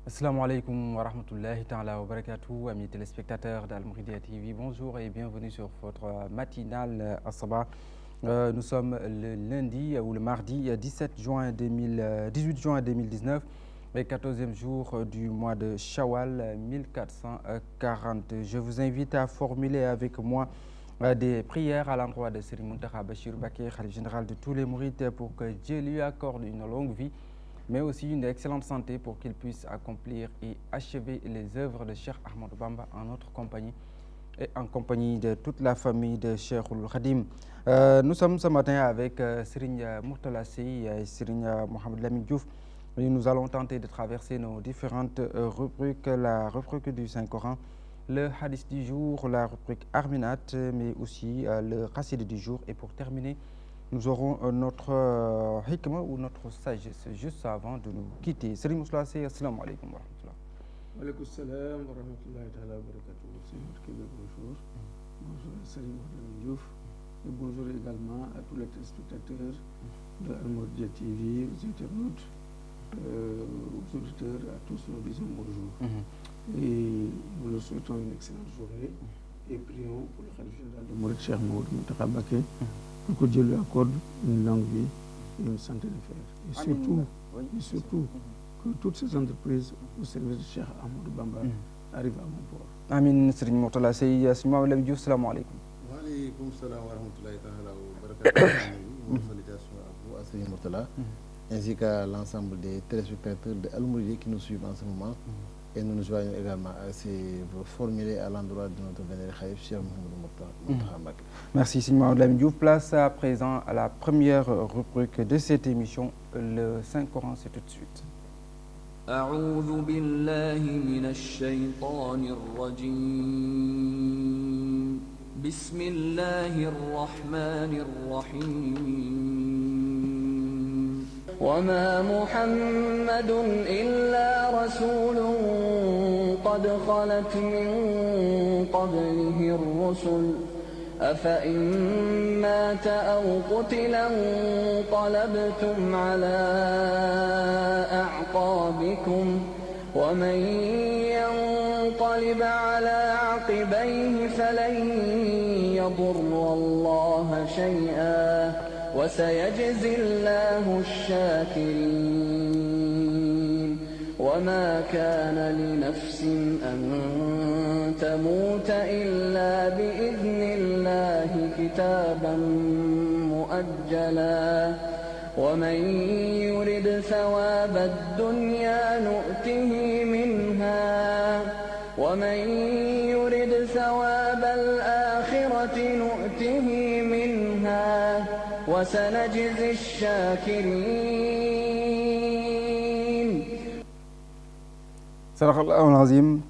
Assalamu alaikum wa rahmatullahi ta'ala wa barakatuh, amis téléspectateurs d'Al Mouridiyyah TV, bonjour et bienvenue sur votre matinale As-Sabah. Nous sommes le lundi ou le mardi 18 juin 2019, le 14e jour du mois de Shawwal 1440. Je vous invite à formuler avec moi des prières à l'endroit de Serigne Mountakha Bachirou Mbacké, khalife général de tous les mourides, pour que Dieu lui accorde une longue vie, mais aussi une excellente santé pour qu'il puisse accomplir et achever les œuvres de Cheikh Ahmadou Bamba en notre compagnie et en compagnie de toute la famille de Cheikhoul Khadim. Nous sommes ce matin avec Serigne Mourtala Sey et Serigne Mohamed Lamine Diouf. Et nous allons tenter de traverser nos différentes rubriques, la rubrique du Saint-Coran, le hadith du jour, la rubrique Arminat, mais aussi le Qassid du jour. Et pour terminer, nous aurons notre hikma ou notre sagesse juste avant de nous quitter. Serigne Mourtala Sey, assalamu alaikum wa rahmatullah. Wa alaikum salam wa rahmatullahi ta'ala wa barakatuh. Bonjour. Bonjour à Serigne Mohamed Diouf. Et bonjour également à tous les téléspectateurs de Al Mouridiyyah TV, aux internautes, aux auditeurs, à tous nous disons bonjour. Et nous leur souhaitons une excellente journée et prions pour le khalife général de Mouride, Cheikh Mountakha Mbacké, pour que Dieu lui accorde une longue vie et une santé de fer. Et surtout, que toutes ces entreprises au service de Cheikh Ahmadou Bamba arrivent à bon port. Amin. Serigne Mourtala Sey, Serigne Mohamed Lamine Diouf, salam alaikum. Wa alaikum salam wa rahmatullahi ta'ala wa barakatuh. Salutations à vous, à Serigne Mourtala, ainsi qu'à l'ensemble des téléspectateurs de Al Mouridiyyah qui nous suivent en ce moment. Et nous nous joignons également à ces vœux formulés à l'endroit de notre vénéré khalife Cheikh Mountakha Mbacké. Merci Serigne Mohamed Lamine Diouf. Place à présent à la première rubrique de cette émission, le Saint-Coran, c'est tout de suite. أعوذ بالله من الشيطان الرجيم بسم الله الرحمن الرحيم وما محمد إلا رسول قد خلت من قبله الرسل أفإن مات أو قتلا انقلبتم على أعقابكم ومن ينقلب على عقبيه فلن يضر الله شيئا وسيجزي الله الشاكرين وما كان لنفس أن تموت إلا بإذن الله كتابا مؤجلا ومن يرد ثواب الدنيا نؤته منها ومن يرد ثواب الآخرة نؤته منها وسنجزي الشاكرين. Sadaqallahu al-Azim.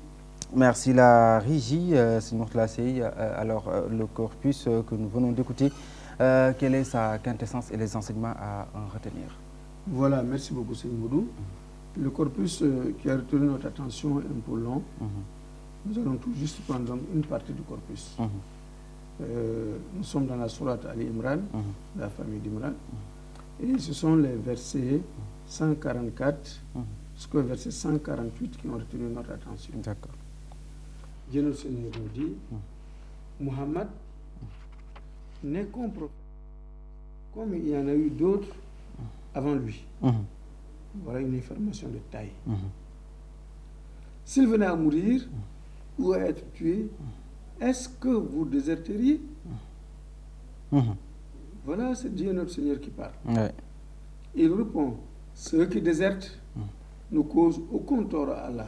Merci la régie, Serigne Mourtala Sey. Alors, le corpus que nous venons d'écouter, quelle est sa quintessence et les enseignements à en retenir? Voilà, merci beaucoup Serigne Moudou. Le corpus qui a retenu notre attention est un peu long. Nous allons tout juste prendre une partie du corpus. Nous sommes dans la sourate Ali Imran, la famille d'Imran, et ce sont les versets 144 jusqu'au verset 148 qui ont retenu notre attention. D'accord. Dieu nous dit, Muhammad n'est qu'un prophète, comme il y en a eu d'autres avant lui. Voilà une information de taille. S'il venait à mourir ou à être tué, est-ce que vous déserteriez? Voilà, c'est Dieu notre Seigneur qui parle. Ouais. Il répond, ceux qui désertent ne causent aucun tort à Allah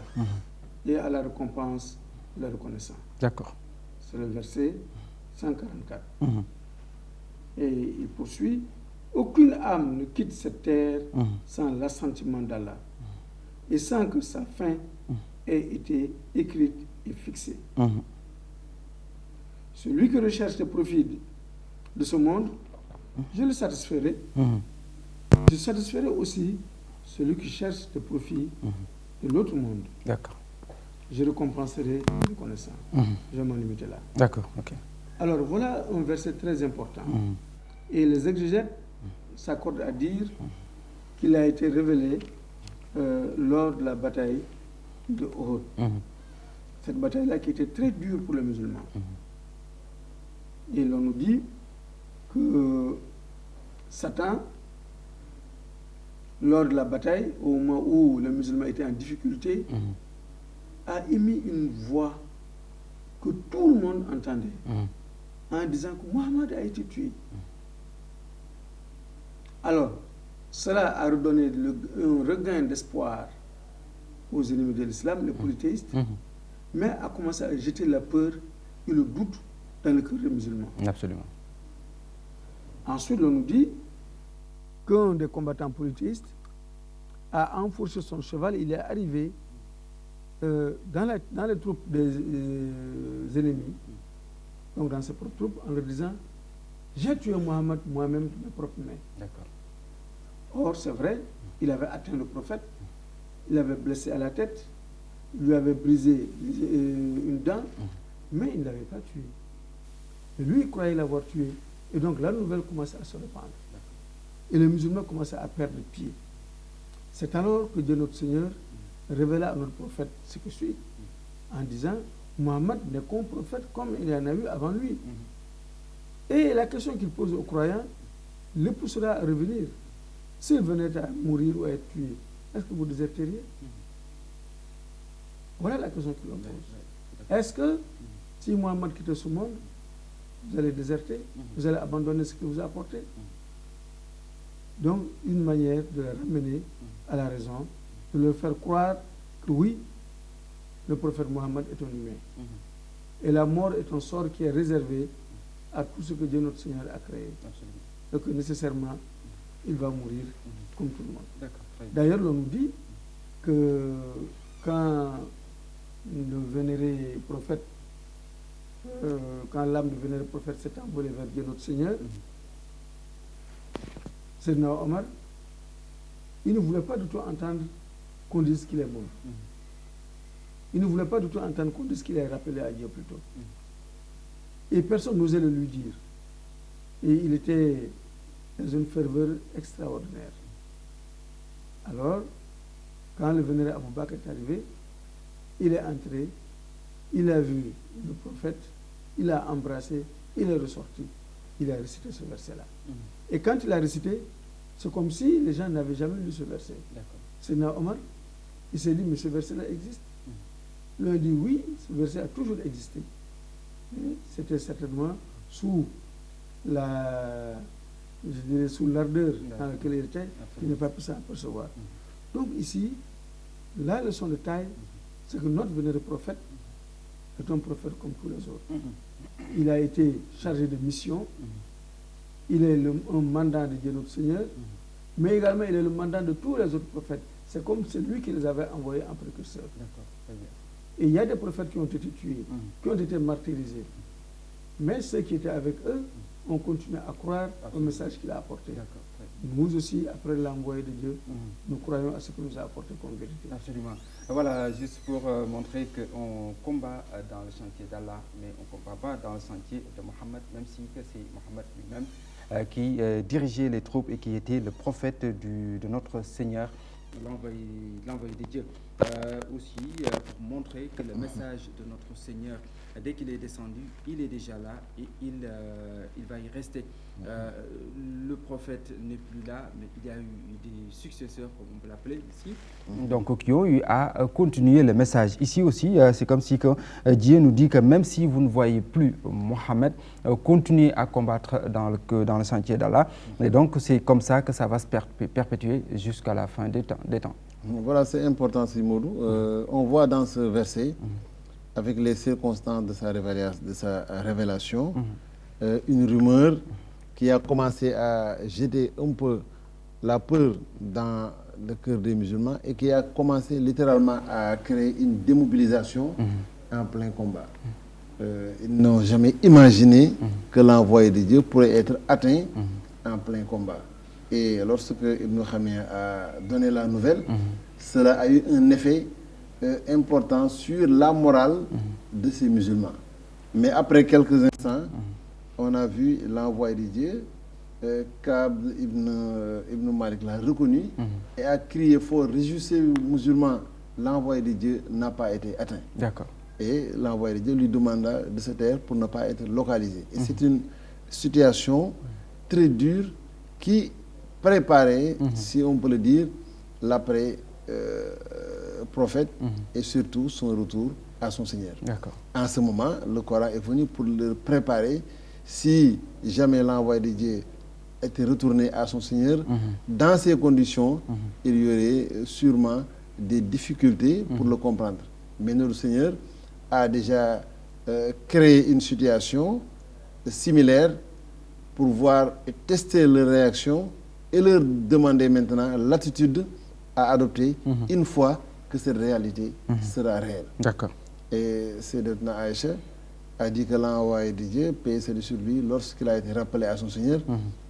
et à la récompense de la reconnaissance. D'accord. C'est le verset 144. Et il poursuit, aucune âme ne quitte cette terre sans l'assentiment d'Allah et sans que sa fin ait été écrite et fixée. Celui qui recherche le profit de ce monde, je le satisferai. Je satisferai aussi celui qui cherche le profit de l'autre monde. D'accord. Je récompenserai les connaissants. Je vais m'en limiter là. D'accord, ok. Alors voilà un verset très important. Et les exégètes s'accordent à dire qu'il a été révélé lors de la bataille de Uhud. Cette bataille-là qui était très dure pour les musulmans. Et l'on nous dit que Satan, lors de la bataille, au moment où les musulmans étaient en difficulté, a émis une voix que tout le monde entendait en disant que Mohammed a été tué. Alors, cela a redonné un regain d'espoir aux ennemis de l'islam, les polythéistes, mais a commencé à jeter la peur et le doute dans le cœur des musulmans. Absolument. Ensuite, on nous dit qu'un des combattants polythéistes a enfourché son cheval, il est arrivé dans les troupes des ennemis, donc dans ses propres troupes, en leur disant « J'ai tué Mohammed moi-même de mes propres mains. » D'accord. Or, c'est vrai, il avait atteint le prophète, il avait blessé à la tête, il lui avait brisé une dent, mais il ne l'avait pas tué. Et lui, il croyait l'avoir tué. Et donc, la nouvelle commençait à se répandre. Et les musulmans commençaient à perdre pied. C'est alors que Dieu notre Seigneur révéla à notre prophète ce que suit, en disant Mohammed n'est qu'un prophète comme il y en a eu avant lui. Et la question qu'il pose aux croyants le poussera à revenir. S'il venait à mourir ou à être tué, est-ce que vous déserteriez? Voilà la question qu'il pose. Est-ce que si Mohammed quitte ce monde, vous allez déserter, vous allez abandonner ce qu'il vous a apporté? Donc, une manière de les ramener à la raison, de leur faire croire que oui, le prophète Mohammed est un humain. Et la mort est un sort qui est réservé à tout ce que Dieu notre Seigneur a créé. Et que nécessairement, il va mourir comme tout le monde. D'ailleurs, l'on nous dit que quand le vénéré prophète, quand l'âme du vénéré prophète s'est envolée vers Dieu notre Seigneur, Sayyidina Omar, il ne voulait pas du tout entendre qu'on dise qu'il est mort. Il ne voulait pas du tout entendre qu'on dise qu'il est rappelé à Dieu plutôt. Et personne n'osait le lui dire. Et il était dans une ferveur extraordinaire. Alors, quand le vénéré Abou Bakr est arrivé, il est entré, il a vu le prophète, il a embrassé, il est ressorti. Il a récité ce verset-là. Et quand il a récité, c'est comme si les gens n'avaient jamais lu ce verset. C'est Omar, il s'est dit, mais ce verset-là existe. L'un dit, oui, ce verset a toujours existé. C'était certainement sous la, je dirais, sous l'ardeur dans laquelle il était, qu'il n'a pas pu s'apercevoir. Donc ici, la leçon de taille, c'est que notre vénéré prophète est un prophète comme tous les autres. Il a été chargé de mission, il est un mandat de Dieu notre Seigneur, mais également il est le mandat de tous les autres prophètes. C'est comme celui qui les avait envoyés en précurseur. Et il y a des prophètes qui ont été tués, qui ont été martyrisés. Mais ceux qui étaient avec eux ont continué à croire au message qu'il a apporté. Nous aussi, après l'envoyé de Dieu, nous croyons à ce que nous a apporté comme vérité. Absolument. Voilà, juste pour montrer qu'on combat dans le chantier d'Allah, mais on ne combat pas dans le chantier de Mohammed, même si c'est Mohammed lui-même qui dirigeait les troupes et qui était le prophète de notre Seigneur, l'envoyé de Dieu. Aussi, pour montrer que le message de notre Seigneur, dès qu'il est descendu, il est déjà là et il va y rester. Le prophète n'est plus là, mais il y a eu des successeurs, comme on peut l'appeler ici, donc qui ont eu à continuer le message. Ici aussi, c'est comme si que, Dieu nous dit que même si vous ne voyez plus Mohammed, continuez à combattre dans le sentier d'Allah. Et donc, c'est comme ça que ça va se perpétuer jusqu'à la fin des temps. Voilà, c'est important, Simoudou. On voit dans ce verset, avec les circonstances de sa révélation, une rumeur qui a commencé à jeter un peu la peur dans le cœur des musulmans et qui a commencé littéralement à créer une démobilisation en plein combat. Ils n'ont jamais imaginé que l'envoyé de Dieu pourrait être atteint en plein combat. Et lorsque Ibn Khamia a donné la nouvelle, cela a eu un effet important sur la morale de ces musulmans. Mais après quelques instants, on a vu l'envoyé de Dieu, Ka'b ibn Malik l'a reconnu et a crié fort, réjouissez musulmans, l'envoyé de Dieu n'a pas été atteint. D'accord. Et l'envoyé de Dieu lui demanda de se taire pour ne pas être localisé. Et c'est une situation très dure qui préparait, si on peut le dire, l'après-prophète et surtout son retour à son Seigneur. D'accord. En ce moment, le Coran est venu pour le préparer. Si jamais l'envoyé de Dieu était retourné à son Seigneur, dans ces conditions, il y aurait sûrement des difficultés pour le comprendre. Mais notre Seigneur a déjà créé une situation similaire pour voir et tester leur réaction et leur demander maintenant l'attitude à adopter une fois que cette réalité sera réelle. D'accord. Et Sayyidatuna Aïcha a dit que l'envoyé de Dieu, paix salut sur lui, lorsqu'il a été rappelé à son Seigneur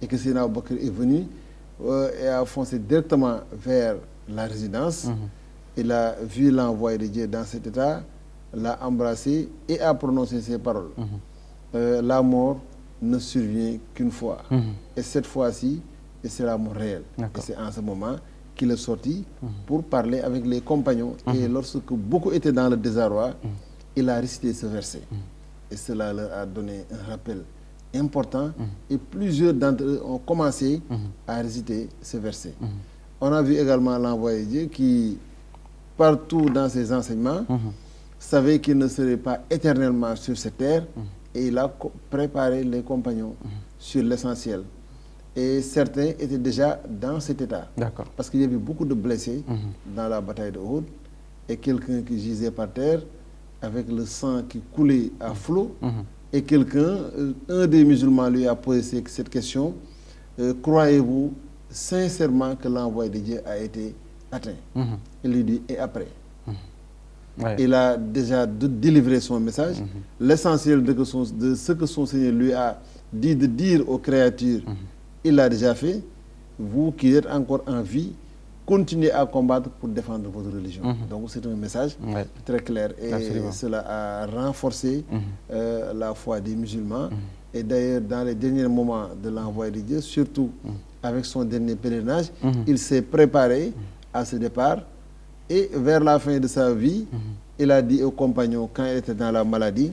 et que Sayyidina Abu Bakr est venu et a foncé directement vers la résidence, il a vu l'envoyé de Dieu dans cet état, l'a embrassé et a prononcé ces paroles. La mort ne survient qu'une fois. Et cette fois-ci, c'est la mort réelle. Et c'est en ce moment qu'il est sorti pour parler avec les compagnons. Et lorsque beaucoup étaient dans le désarroi, il a récité ce verset. Et cela leur a donné un rappel important. Et plusieurs d'entre eux ont commencé à réciter ce verset. On a vu également l'envoyé de Dieu qui, partout dans ses enseignements, savait qu'il ne serait pas éternellement sur cette terre. Et il a préparé les compagnons sur l'essentiel. Et certains étaient déjà dans cet état. D'accord. Parce qu'il y avait beaucoup de blessés dans la bataille de Uhud. Et quelqu'un qui gisait par terre avec le sang qui coulait à flot. Et quelqu'un, un des musulmans lui a posé cette question. Croyez-vous sincèrement que l'envoyé de Dieu a été atteint? Il lui dit, et après? Il a déjà délivré son message. L'essentiel de ce que son Seigneur lui a dit de dire aux créatures, il l'a déjà fait. Vous qui êtes encore en vie, continuez à combattre pour défendre votre religion. Donc c'est un message très clair. Et cela a renforcé la foi des musulmans. Et d'ailleurs, dans les derniers moments de l'envoyé de Dieu, surtout avec son dernier pèlerinage, il s'est préparé à ce départ. Et vers la fin de sa vie, il a dit aux compagnons, quand il était dans la maladie,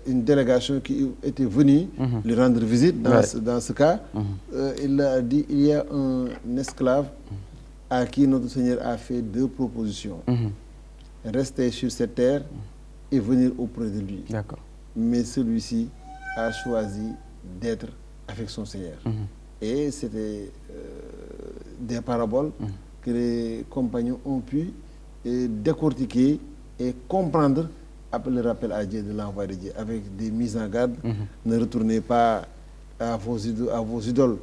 une délégation qui était venue lui rendre visite dans ce cas, il a dit, il y a un esclave à qui notre Seigneur a fait 2 propositions. Rester sur cette terre et venir auprès de lui. Mais celui-ci a choisi d'être avec son Seigneur. Et c'était des paraboles que les compagnons ont pu décortiquer et comprendre après le rappel à Dieu de l'envoyé de Dieu, avec des mises en garde. Ne retournez pas à vos idoles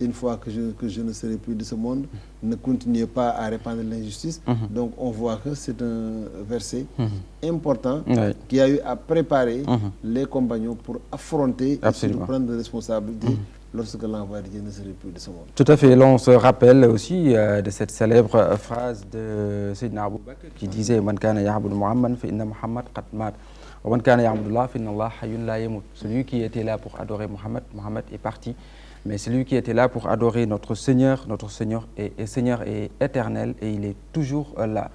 une fois que je ne serai plus de ce monde. Ne continuez pas à répandre l'injustice. Donc on voit que c'est un verset important qui a eu à préparer les compagnons pour affronter et prendre des responsabilités lorsque l'envoyé de Dieu ne serait plus de ce monde. Tout à fait. L'on se rappelle aussi de cette célèbre phrase de Sayyidina Abu Bakr qui disait « Man kana ya'budu Muhammad fa inna Muhammad qad mat. Wa man kana ya'budu Allah fa inna Allah hayyun la yamut » Celui qui était là pour adorer Mohammed, Mohammed est parti. Mais celui qui était là pour adorer notre Seigneur est Seigneur et éternel et il est toujours là.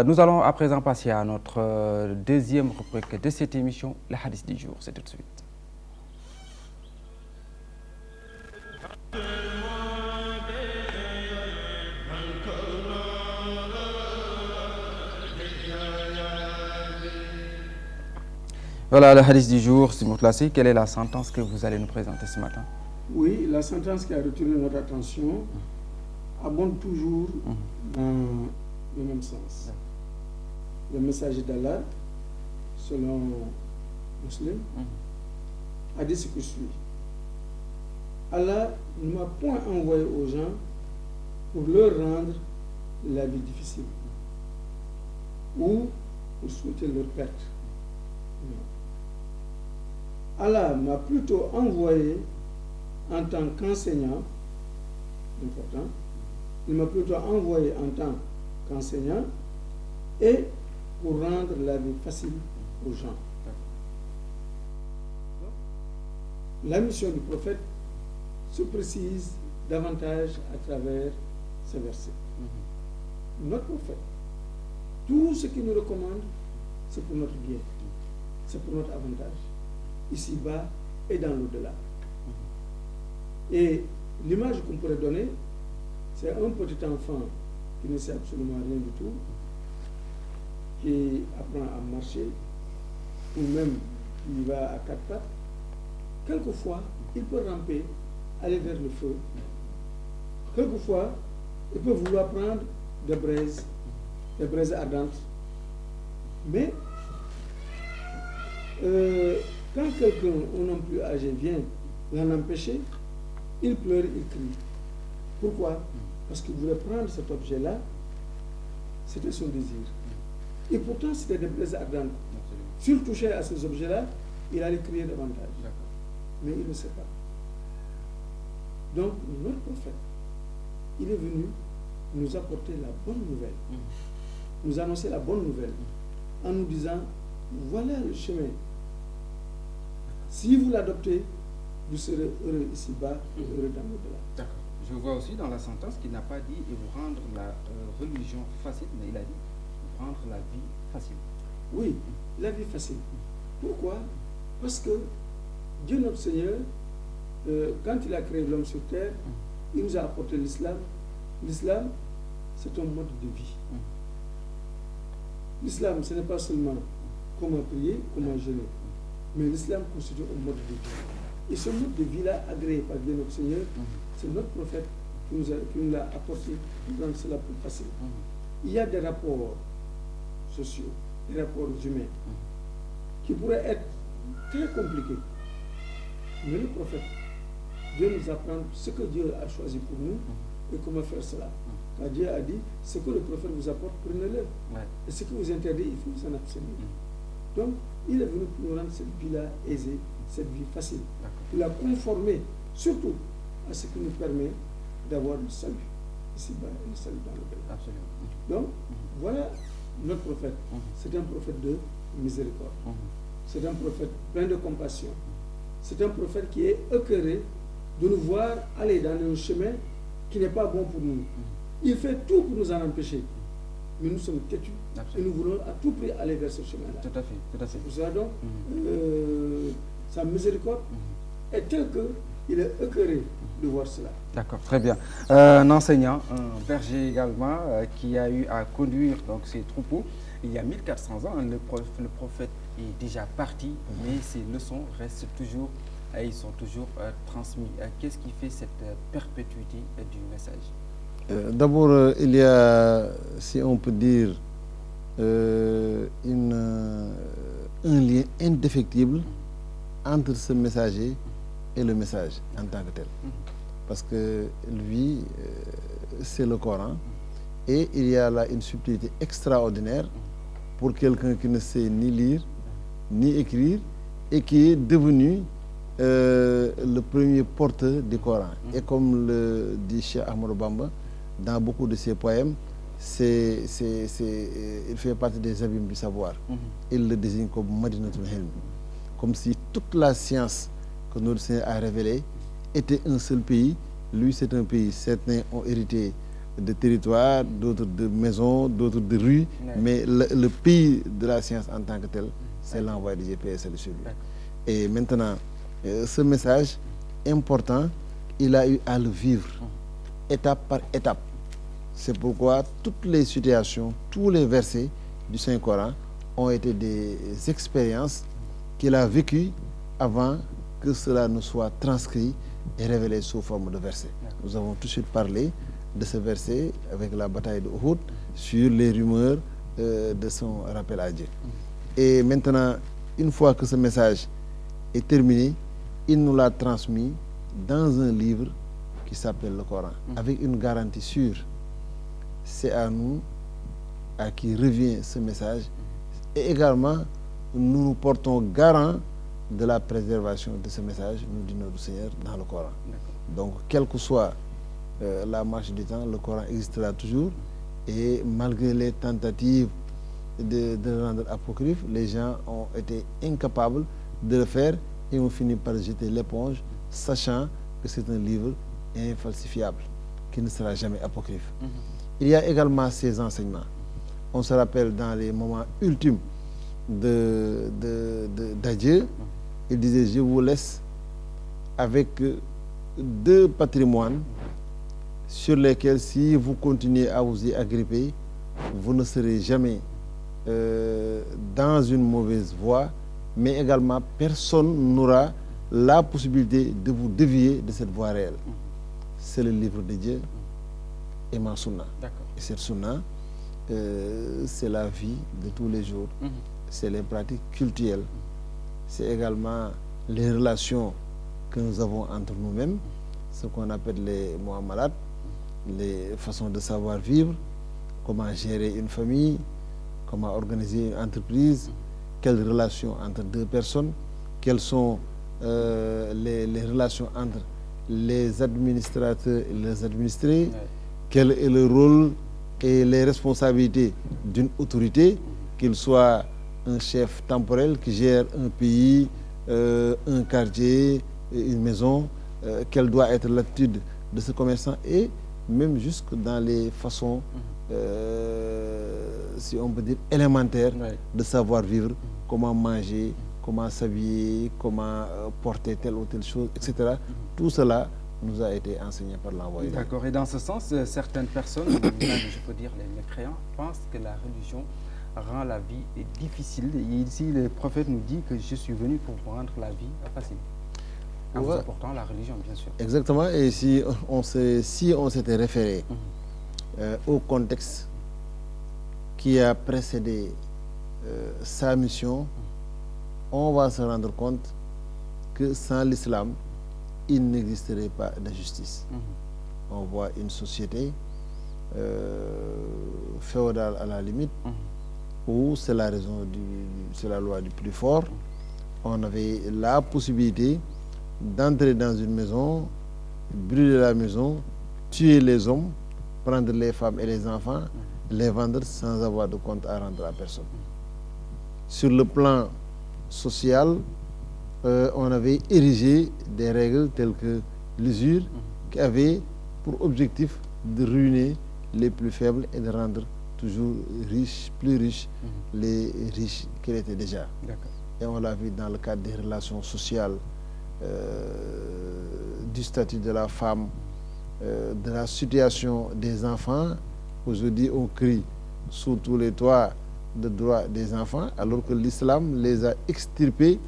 Nous allons à présent passer à notre deuxième rubrique de cette émission, le hadith du jour. C'est tout de suite. Voilà le hadith du jour, Simon Classé. Quelle est la sentence que vous allez nous présenter ce matin? Oui, la sentence qui a retenu notre attention abonde toujours dans le même sens. Le messager d'Allah, selon Muslim, a dit ce que suit. Allah ne m'a point envoyé aux gens pour leur rendre la vie difficile ou pour souhaiter leur perte. Non. Allah m'a plutôt envoyé en tant qu'enseignant, important, il m'a plutôt envoyé en tant qu'enseignant et pour rendre la vie facile aux gens. La mission du prophète se précise davantage à travers ces versets. Notre prophète, tout ce qu'il nous recommande, c'est pour notre bien, c'est pour notre avantage, ici-bas et dans l'au-delà. Et l'image qu'on pourrait donner, c'est un petit enfant qui ne sait absolument rien du tout, qui apprend à marcher, ou même qui va à quatre pattes. Quelquefois, il peut ramper, aller vers le feu. Quelquefois, il peut vouloir prendre des braises ardentes. Mais, quand quelqu'un, un homme plus âgé, vient l'en empêcher, il pleure, il crie. Pourquoi? Parce qu'il voulait prendre cet objet-là, c'était son désir. Et pourtant, c'était des braises ardentes. S'il touchait à ces objets-là, il allait crier davantage. Mais il ne sait pas. Donc, notre prophète, il est venu nous apporter la bonne nouvelle, nous annoncer la bonne nouvelle, en nous disant, voilà le chemin. Si vous l'adoptez, vous serez heureux ici-bas et heureux dans l'au-delà. D'accord. Je vois aussi dans la sentence qu'il n'a pas dit et vous rendre la religion facile, mais il a dit vous rendre la vie facile. Oui, la vie facile. Pourquoi? Parce que Dieu notre Seigneur, quand il a créé l'homme sur terre, il nous a apporté l'islam. L'islam, c'est un mode de vie. L'islam, ce n'est pas seulement comment prier, comment jeûner, mais l'islam constitue un mode de vie. Et ce mode de vie-là, agréé par Dieu notre Seigneur, c'est notre prophète qui nous l'a apporté pour rendre cela plus facile. Il y a des rapports sociaux, des rapports humains, qui pourraient être très compliqués. Mais le prophète, Dieu nous apprend ce que Dieu a choisi pour nous et comment faire cela. Car Dieu a dit, ce que le prophète vous apporte, prenez-le. Et ce que vous interdit, il faut vous en abstenir. Donc, il est venu pour nous rendre cette vie-là aisée, cette vie facile. Il a conformé, surtout, à ce qui nous permet d'avoir le salut ici-bas et le salut dans le pays. Absolument. Donc, voilà notre prophète. C'est un prophète de miséricorde. C'est un prophète plein de compassion. C'est un prophète qui est écœuré de nous voir aller dans un chemin qui n'est pas bon pour nous. Il fait tout pour nous en empêcher. Mais nous sommes têtus et nous voulons à tout prix aller vers ce chemin-là. Tout à fait, tout à fait. Pour cela donc, sa miséricorde est telle qu'il est écœuré de voir cela. D'accord, très bien. Un enseignant, un berger également, qui a eu à conduire donc, ses troupeaux il y a 1400 ans. Le prophète est déjà parti, mais ses leçons restent toujours, ils sont toujours transmis. Qu'est-ce qui fait cette perpétuité du message? D'abord, il y a, si on peut dire, un lien indéfectible entre ce messager et le message en tant que tel. Parce que lui, c'est le Coran, et il y a là une subtilité extraordinaire pour quelqu'un qui ne sait ni lire, ni écrire, et qui est devenu le premier porteur du Coran. Et comme le dit Cheikh Ahmadou Bamba, dans beaucoup de ses poèmes, il fait partie des abîmes du savoir. Il le désigne comme Madinatul Hilm, comme si toute la science que notre Seigneur a révélée était un seul pays. Lui, c'est un pays. Certains ont hérité de territoires, d'autres de maisons, d'autres de rues, mais le pays de la science en tant que tel, c'est l'envoi du GPS de celui. Et maintenant, ce message important, il a eu à le vivre étape par étape. C'est pourquoi toutes les situations, tous les versets du Saint-Coran ont été des expériences qu'il a vécues avant que cela ne soit transcrit et révélé sous forme de versets. Nous avons tout de suite parlé de ce verset avec la bataille de Uhud sur les rumeurs de son rappel à Dieu. Et maintenant, une fois que ce message est terminé, il nous l'a transmis dans un livre qui s'appelle le Coran, avec une garantie sûre. C'est à nous, à qui revient ce message, et également nous nous portons garant de la préservation de ce message, nous dit notre Seigneur, dans le Coran. Donc, quelle que soit la marche du temps, le Coran existera toujours, et malgré les tentatives de le rendre apocryphe, les gens ont été incapables de le faire et ont fini par jeter l'éponge, sachant que c'est un livre infalsifiable, qui ne sera jamais apocryphe. Il y a également ces enseignements. On se rappelle dans les moments ultimes d'adieu, il disait: je vous laisse avec 2 patrimoines sur lesquels, si vous continuez à vous y agripper, vous ne serez jamais dans une mauvaise voie, mais également personne n'aura la possibilité de vous dévier de cette voie réelle. C'est le livre de Dieu et ma sunna. Et cette sunna, c'est la vie de tous les jours, c'est les pratiques cultuelles, c'est également les relations que nous avons entre nous-mêmes, ce qu'on appelle les muamalat, les façons de savoir vivre, comment gérer une famille, comment organiser une entreprise, quelles relations entre 2 personnes, quelles sont les relations entre les administrateurs et les administrés, quel est le rôle et les responsabilités d'une autorité, qu'il soit un chef temporel qui gère un pays, un quartier, une maison, quelle doit être l'attitude de ce commerçant, et même jusque dans les façons, si on peut dire, élémentaires de savoir vivre, comment manger, comment s'habiller, comment porter telle ou telle chose, etc. Tout cela nous a été enseigné par l'envoyé. D'accord. Et dans ce sens, certaines personnes, je peux dire les mécréants, pensent que la religion rend la vie difficile. Et ici, le prophète nous dit que je suis venu pour rendre la vie facile. En vous apportant la religion, bien sûr. Exactement. Et si on s'était référé au contexte qui a précédé sa mission, on va se rendre compte que sans l'islam, il n'existerait pas de justice. On voit une société féodale à la limite, où c'est la loi du plus fort. On avait la possibilité d'entrer dans une maison, brûler la maison, tuer les hommes, prendre les femmes et les enfants, les vendre sans avoir de compte à rendre à personne. Sur le plan social, on avait érigé des règles telles que l'usure, qui avait pour objectif de ruiner les plus faibles et de rendre toujours plus riches les riches qu'ils étaient déjà. Et on l'a vu dans le cadre des relations sociales, du statut de la femme, de la situation des enfants. Aujourd'hui, on crie sous tous les toits de droits des enfants, alors que l'islam les a extirpés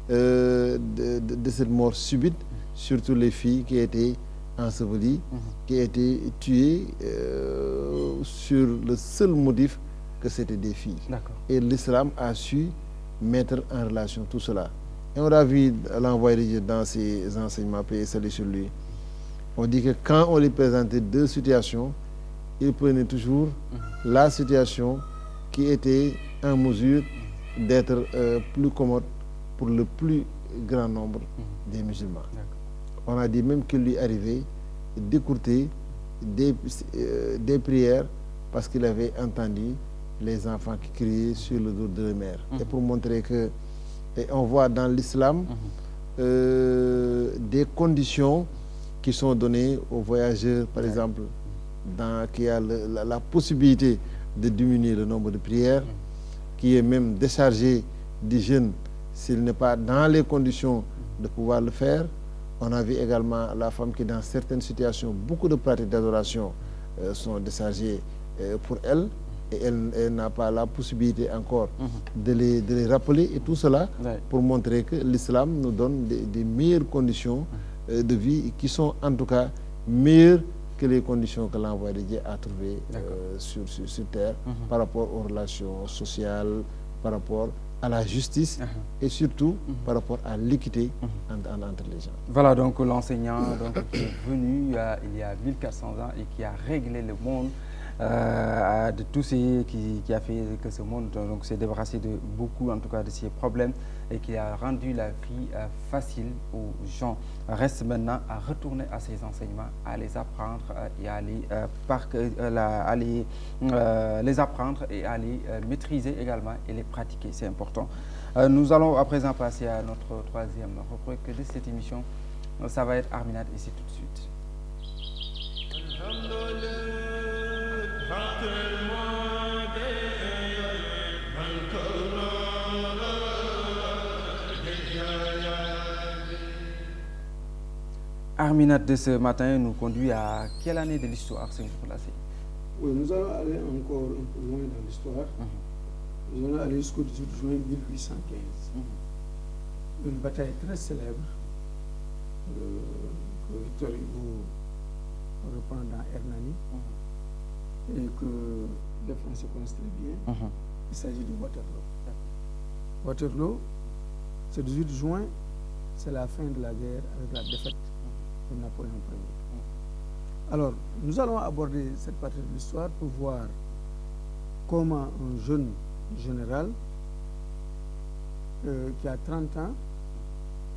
de cette mort subite, surtout les filles qui étaient ensevelies, qui étaient tuées sur le seul motif que c'était des filles. Et l'islam a su mettre en relation tout cela. Et on a vu l'envoyé de Dieu dans ses enseignements, paix et salut sur lui. On dit que quand on lui présentait 2 situations, il prenait toujours la situation qui était en mesure d'être plus commode pour le plus grand nombre des musulmans. On a dit même qu'il lui arrivait d'écourter des prières parce qu'il avait entendu les enfants qui criaient sur le dos de leur mère. Et pour montrer que, et on voit dans l'islam des conditions qui sont données aux voyageurs, par exemple, qui a la possibilité de diminuer le nombre de prières, qui est même déchargé du jeûne s'il n'est pas dans les conditions de pouvoir le faire. On a vu également la femme qui, dans certaines situations, beaucoup de pratiques d'adoration sont déchargées pour elle, et elle n'a pas la possibilité encore de les rappeler, et tout cela pour montrer que l'islam nous donne des meilleures conditions de vie qui sont en tout cas meilleures que les conditions que l'envoyé de Dieu a trouvées sur terre par rapport aux relations sociales, par rapport à la justice et surtout par rapport à l'équité entre les gens. Voilà donc l'enseignant qui est venu il y a 1400 ans et qui a réglé le monde de tout ce qui a fait que ce monde s'est débarrassé de beaucoup, en tout cas, de ses problèmes et qui a rendu la vie facile aux gens. Reste maintenant à retourner à ces enseignements, à les apprendre et à les apprendre et à les maîtriser également et les pratiquer. C'est important. Nous allons à présent passer à notre troisième rubrique de cette émission. Ça va être Arminat et c'est tout de suite. Arminat de ce matin nous conduit à quelle année de l'histoire, c'est placé? Oui, nous allons aller encore un peu loin dans l'histoire. Nous allons aller jusqu'au 18 juin 1815. Une bataille très célèbre que Victor Hugo reprend dans Hernani et que les Français connaissent très bien. Il s'agit de Waterloo. Waterloo, ce 18 juin, c'est la fin de la guerre avec la défaite de Napoléon Ier. Alors, nous allons aborder cette partie de l'histoire pour voir comment un jeune général qui a 30 ans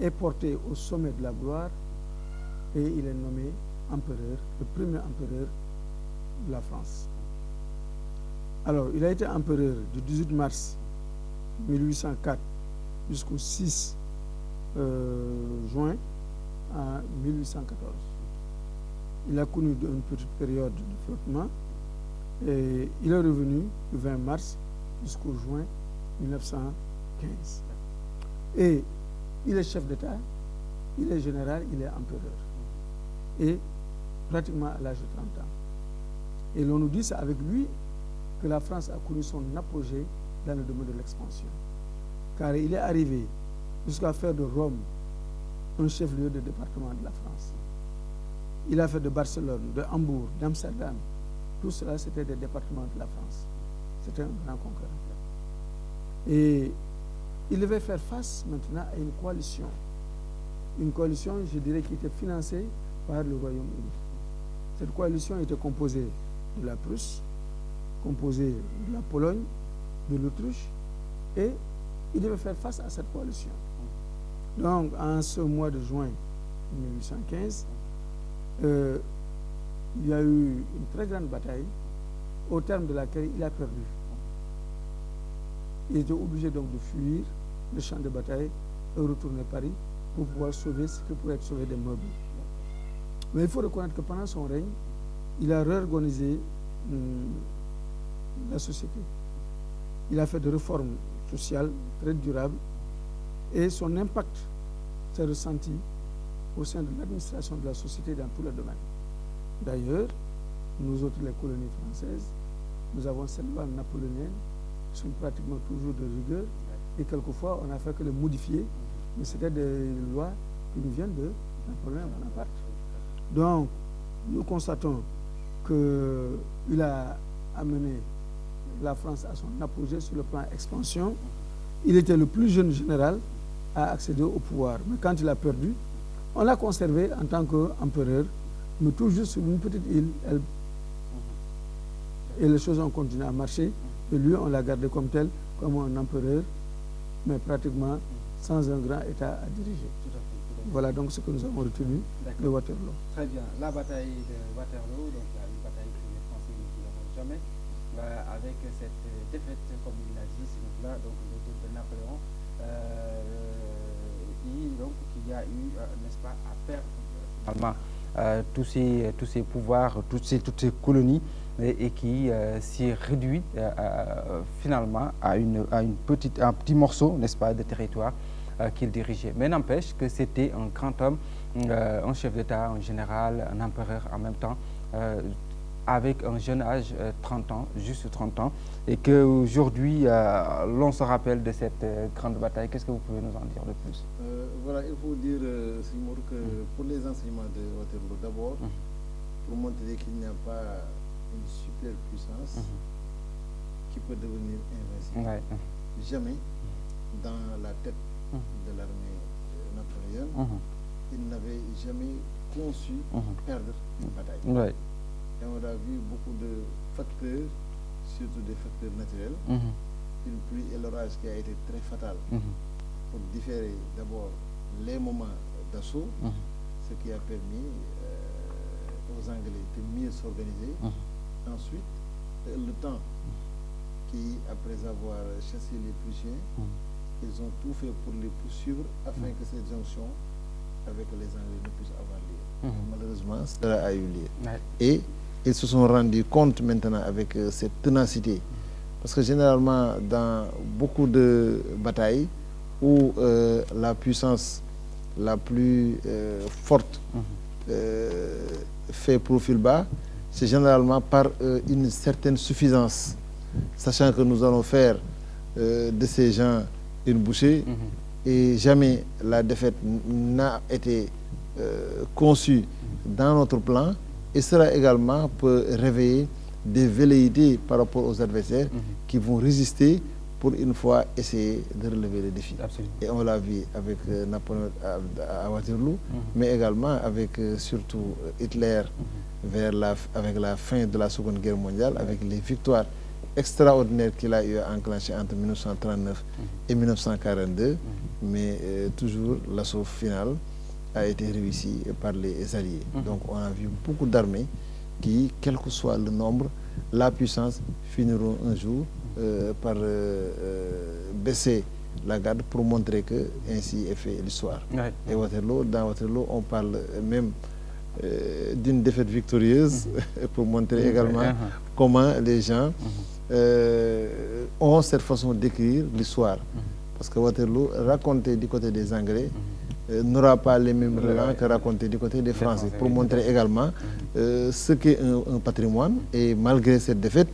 est porté au sommet de la gloire et il est nommé empereur, le premier empereur de la France. Alors, il a été empereur du 18 mars 1804 jusqu'au 6 juin en 1814. Il a connu une petite période de flottement et il est revenu le 20 mars jusqu'au juin 1915. Et il est chef d'État, il est général, il est empereur. Et pratiquement à l'âge de 30 ans. Et l'on nous dit c'est avec lui que la France a connu son apogée dans le domaine de l'expansion. Car il est arrivé jusqu'à faire de Rome un chef-lieu de département de la France. Il a fait de Barcelone, de Hambourg, d'Amsterdam. Tout cela, c'était des départements de la France. C'était un grand conquérant. Et il devait faire face maintenant à une coalition. Une coalition, je dirais, qui était financée par le Royaume-Uni. Cette coalition était composée de la Prusse, composée de la Pologne, de l'Autriche, et il devait faire face à cette coalition. Donc, en ce mois de juin 1815, il y a eu une très grande bataille, au terme de laquelle il a perdu. Il était obligé donc de fuir le champ de bataille et retourner à Paris pour pouvoir sauver ce qui pourrait être sauvé des meubles. Mais il faut reconnaître que pendant son règne, il a réorganisé la société. Il a fait des réformes sociales très durables et son impact s'est ressenti au sein de l'administration de la société dans tous les domaines. D'ailleurs, nous autres, les colonies françaises, nous avons ces lois napoléoniennes qui sont pratiquement toujours de rigueur et quelquefois on n'a fait que les modifier, mais c'était des lois qui nous viennent de Napoléon Bonaparte. Donc, nous constatons qu'il a amené la France à son apogée sur le plan expansion. Il était le plus jeune général à accéder au pouvoir. Mais quand il a perdu, on l'a conservé en tant qu'empereur, mais toujours sur une petite île. Et les choses ont continué à marcher. Et lui, on l'a gardé comme tel, comme un empereur, mais pratiquement sans un grand État à diriger. Voilà donc ce que nous avons retenu de Waterloo. Très bien. La bataille de Waterloo, donc une bataille que les Français n'oublieront jamais, avec cette défaite, comme il l'a dit, c'est là, donc le tour de Napoléon, donc il y a eu, n'est-ce pas, à perdre finalement tous ces pouvoirs, toutes ces colonies, et qui s'est réduit finalement à un petit morceau, n'est-ce pas, de territoire qu'il dirigeait. Mais n'empêche que c'était un grand homme, un chef d'État, un général, un empereur en même temps, avec un jeune âge, 30 ans, juste 30 ans, et qu'aujourd'hui, l'on se rappelle de cette grande bataille. Qu'est-ce que vous pouvez nous en dire de plus? Voilà, il faut dire, Seymour, que pour les enseignements de Waterloo, d'abord, pour montrer qu'il n'y a pas une superpuissance qui peut devenir invincible. Jamais. dans la tête de l'armée napoléonienne, il n'avait jamais conçu perdre une bataille. Ouais. Et on a vu beaucoup de facteurs, surtout des facteurs naturels, une pluie et l'orage qui a été très fatal pour différer d'abord les moments d'assaut, ce qui a permis aux Anglais de mieux s'organiser. Ensuite, le temps qui, après avoir chassé les Prussiens, ils ont tout fait pour les poursuivre afin que cette jonction avec les Anglais ne puisse avoir lieu. Malheureusement, cela a eu lieu. Et ils se sont rendus compte maintenant avec cette ténacité. Parce que généralement, dans beaucoup de batailles où la puissance la plus forte fait profil bas, c'est généralement par une certaine suffisance. Sachant que nous allons faire de ces gens une bouchée, et jamais la défaite n'a été conçue dans notre plan, et cela également peut réveiller des velléités par rapport aux adversaires qui vont résister pour une fois essayer de relever le défi. Absolument. Et on l'a vu avec Napoléon à Waterloo, mais également avec surtout Hitler avec la fin de la Seconde Guerre mondiale, avec les victoires extraordinaires qu'il a eu à enclencher entre 1939 et 1942, mais toujours l'assaut final a été réussi par les Alliés. Donc on a vu beaucoup d'armées qui, quel que soit le nombre, la puissance, finiront un jour par baisser la garde pour montrer que ainsi est fait l'histoire. Et Waterloo, dans Waterloo, on parle même d'une défaite victorieuse pour montrer également comment les gens ont cette façon d'écrire l'histoire. Parce que Waterloo, raconté du côté des Anglais, n'aura pas les mêmes relents que raconté du côté des Français, pour montrer également ce qu'est un patrimoine. Et malgré cette défaite,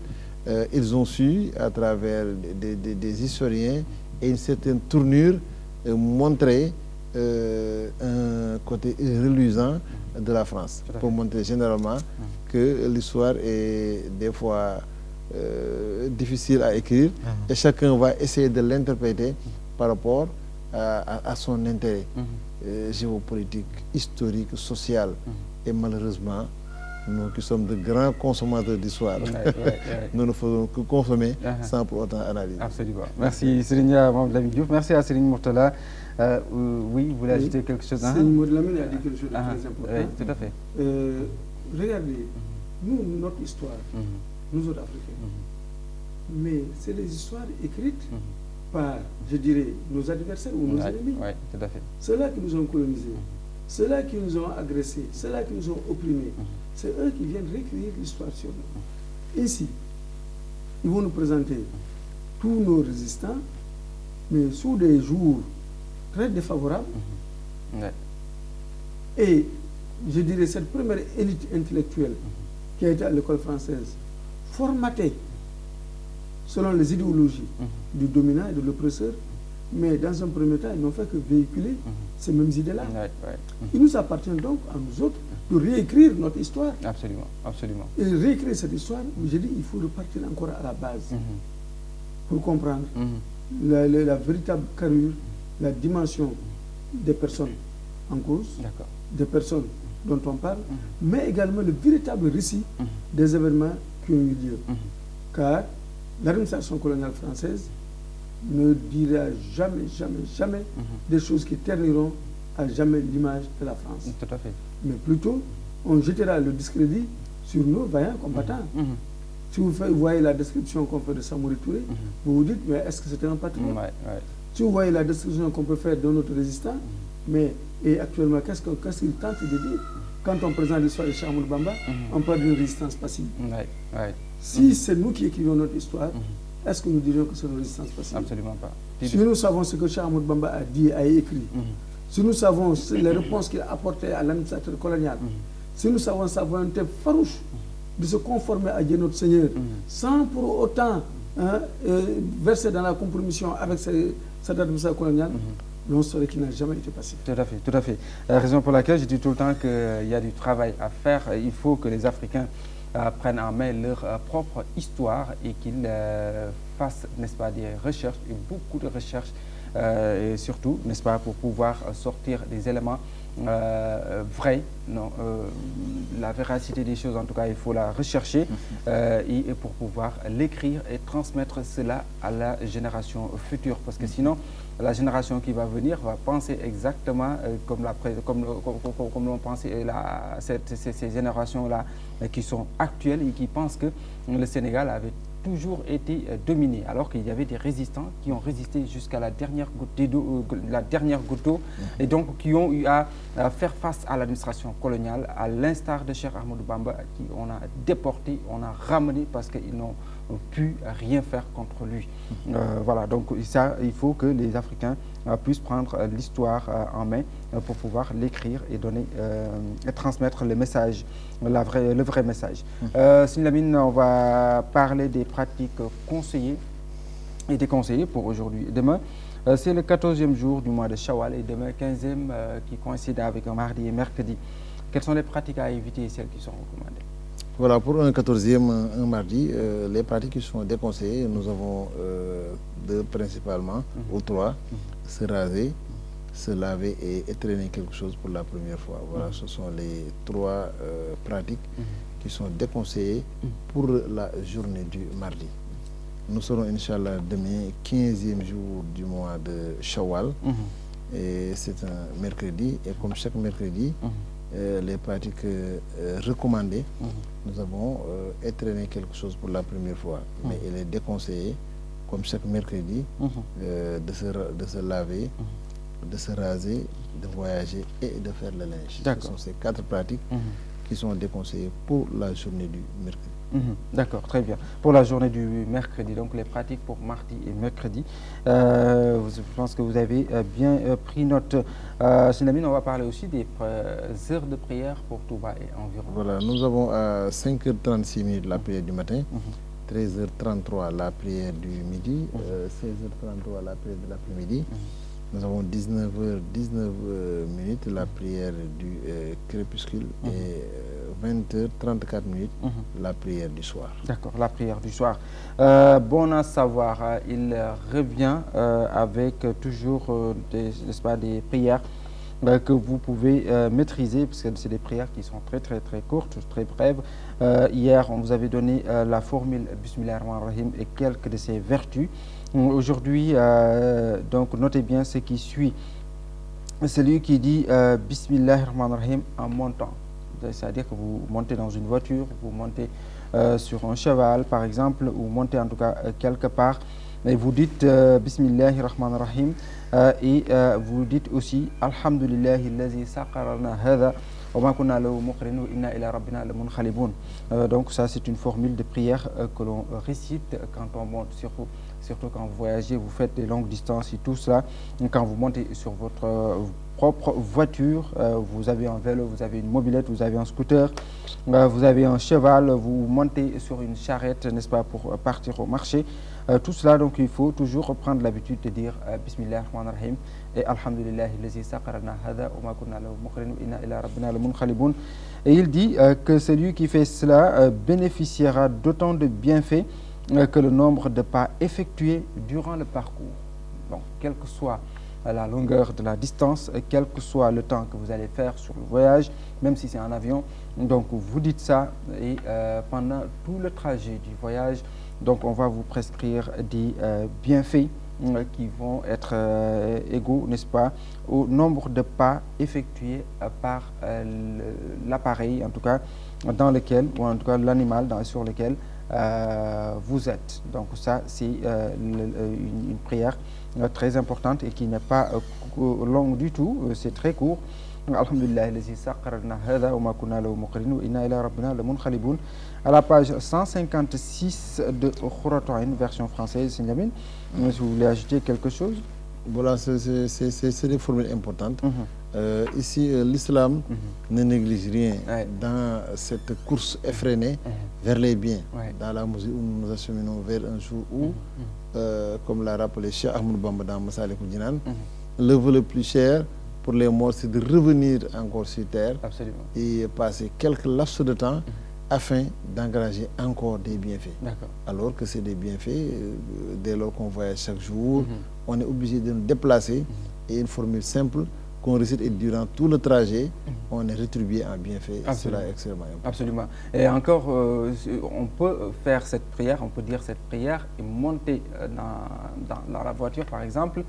ils ont su, à travers des historiens et une certaine tournure, montrer un côté reluisant de la France, pour montrer généralement que l'histoire est des fois difficile à écrire, et chacun va essayer de l'interpréter par rapport à son intérêt géopolitique, historique, social. Et malheureusement, nous qui sommes de grands consommateurs d'histoire, nous ne faisons que consommer sans pour autant analyser. Absolument. Merci Serigne Mamadou Lamine Diouf. Merci à Serigne Mourtala. Oui, vous voulez ajouter quelque chose? Serigne Mamadou Lamine a dit quelque chose de très important. Oui, tout à fait. Regardez, nous, notre histoire, nous autres Africains, mais c'est des histoires écrites par, je dirais, nos adversaires ou nos ennemis. Oui, tout à fait. Ceux-là qui nous ont colonisés, ceux-là qui nous ont agressés, ceux-là qui nous ont opprimés, c'est eux qui viennent réécrire l'histoire sur nous. Ici, ils vont nous présenter tous nos résistants, mais sous des jours très défavorables. Et je dirais, cette première élite intellectuelle qui a été à l'école française, formatée selon les idéologies du dominant et de l'oppresseur, mais dans un premier temps, ils n'ont fait que véhiculer ces mêmes idées-là. Il nous appartient donc à nous autres de réécrire notre histoire. Absolument, absolument. Et réécrire cette histoire, j'ai dit, il faut repartir encore à la base pour comprendre la véritable carrure, la dimension des personnes en cause, des personnes dont on parle, mais également le véritable récit des événements qui ont eu lieu. Car l'administration coloniale française ne dira jamais, jamais, jamais des choses qui terniront à jamais l'image de la France. Tout à fait. Mais plutôt, on jettera le discrédit sur nos vaillants combattants. Si vous voyez la description qu'on fait de Samori Touré, vous vous dites, mais est-ce que c'était un patriote? Si vous voyez la description qu'on peut faire de notre résistant, mais et actuellement, qu'est-ce qu'il tente de dire? Quand on présente l'histoire de Cheikh Ahmadou Bamba, on parle d'une résistance passive. Si c'est nous qui écrivons notre histoire, est-ce que nous dirions que c'est une résistance passive? Absolument pas. Si nous savons ce que Cheikh Ahmadou Bamba a dit, a écrit, si nous savons les réponses qu'il a apportées à l'administrateur colonial, si nous savons sa volonté farouche de se conformer à Dieu notre Seigneur, sans pour autant verser dans la compromission avec cette administration coloniale, l'on saurait qu'il n'a jamais été passif. Tout à fait, tout à fait. La raison pour laquelle je dis tout le temps qu'il y a du travail à faire, il faut que les Africains prennent en main leur propre histoire et qu'ils fassent, n'est-ce pas, des recherches, et beaucoup de recherches et surtout, n'est-ce pas, pour pouvoir sortir des éléments vrai, non, la véracité des choses, en tout cas, il faut la rechercher et pour pouvoir l'écrire et transmettre cela à la génération future. Parce que sinon, la génération qui va venir va penser exactement comme l'ont pensé ces générations-là qui sont actuelles et qui pensent que le Sénégal avait toujours été dominé, alors qu'il y avait des résistants qui ont résisté jusqu'à la dernière goutte d'eau, et donc qui ont eu à faire face à l'administration coloniale, à l'instar de Cheikh Ahmadou Bamba, qui on a déporté, on a ramené parce qu'ils n'ont pu rien faire contre lui. Voilà, donc ça, il faut que les Africains puissent prendre l'histoire en main pour pouvoir l'écrire et donner et transmettre le message, le vrai message. Serigne Lamine, on va parler des pratiques conseillées et déconseillées pour aujourd'hui. Demain, c'est le 14e jour du mois de Shawwal et demain 15e qui coïncide avec un mardi et mercredi. Quelles sont les pratiques à éviter et celles qui sont recommandées? Voilà, pour un 14e, un mardi, les pratiques qui sont déconseillées, nous avons deux principalement, ou trois, se raser, se laver et traîner quelque chose pour la première fois. Voilà, ce sont les trois pratiques qui sont déconseillées pour la journée du mardi. Nous serons, Inch'Allah, demain, 15e jour du mois de Shawwal, et c'est un mercredi, et comme chaque mercredi, les pratiques recommandées, nous avons étraîné quelque chose pour la première fois, mais il est déconseillé, comme chaque mercredi, de se laver, de se raser, de voyager et de faire le linge. Ce sont ces quatre pratiques qui sont déconseillées pour la journée du mercredi. D'accord, très bien. Pour la journée du mercredi, donc les pratiques pour mardi et mercredi, je pense que vous avez bien pris note. Serigne Lamine, on va parler aussi des heures de prière pour Touba et environ. Voilà, nous avons à 5h36 la prière du matin, 13h33 la prière du midi, 16h33 la prière de l'après-midi. Nous avons 19h19 la prière du crépuscule et 20h34 la prière du soir. D'accord, la prière du soir. Bon à savoir, il revient avec toujours des prières que vous pouvez maîtriser, parce que c'est des prières qui sont très courtes, très brèves. Hier, on vous avait donné la formule Bismillah ar-Rahman ar-Rahim et quelques de ses vertus. Aujourd'hui, donc notez bien ce qui suit. Celui qui dit Bismillah ar-Rahman ar-Rahim en montant. C'est-à-dire que vous montez dans une voiture, vous montez sur un cheval par exemple, ou montez en tout cas quelque part, et vous dites Bismillahi Rahman Rahim et vous dites aussi Alhamdulillahi allazi saqarana hadha wa ma kunna lahu muqrinin wa inna ila rabbina lamunqalibun. Donc ça c'est une formule de prière que l'on récite quand on monte, surtout quand vous voyagez, vous faites des longues distances et tout cela. Quand vous montez sur votre propre voiture, vous avez un vélo, vous avez une mobilette, vous avez un scooter, vous avez un cheval, vous montez sur une charrette, n'est-ce pas, pour partir au marché. Tout cela, donc il faut toujours reprendre l'habitude de dire Bismillah ar-Rahman ar-Rahim et Alhamdulillah allazi saqarana hadha wa ma kunna lahu muqrinin wa inna ila rabbina lamunqalibun. Et il dit que celui qui fait cela bénéficiera d'autant de bienfaits que le nombre de pas effectués durant le parcours. Donc, quelle que soit la longueur de la distance, quel que soit le temps que vous allez faire sur le voyage, même si c'est en avion, donc vous dites ça et pendant tout le trajet du voyage, donc on va vous prescrire des bienfaits qui vont être égaux, n'est-ce pas, au nombre de pas effectués par l'appareil, en tout cas dans lequel, ou en tout cas l'animal sur lequel vous êtes. Donc ça c'est une prière très importante et qui n'est pas longue du tout, c'est très court. Alhamdulillah allazi saqarana hadha wa ma kunna lahu muqrinin wa inna ila rabbina lamunqalibun. À la page 156 de Khourat Ayn, version française, Serigne Lamine, si vous voulez ajouter quelque chose. Voilà, c'est des formules importantes. Ici, l'islam ne néglige rien dans cette course effrénée vers les biens, dans la mesure où nous nous acheminons vers un jour où, comme l'a rappelé Cheikh Ahmadou Bamba dans Massalikul Jinan, le vœu le plus cher pour les morts, c'est de revenir encore sur terre. Absolument. Et passer quelques laps de temps afin d'engager encore des bienfaits. Alors que c'est des bienfaits dès lors qu'on voyage chaque jour, on est obligé de nous déplacer et une formule simple qu'on récite et durant tout le trajet, on est rétribué en bienfait. Cela est extrêmement important. Absolument. Et encore, on peut faire cette prière, on peut dire cette prière et monter dans la voiture, par exemple.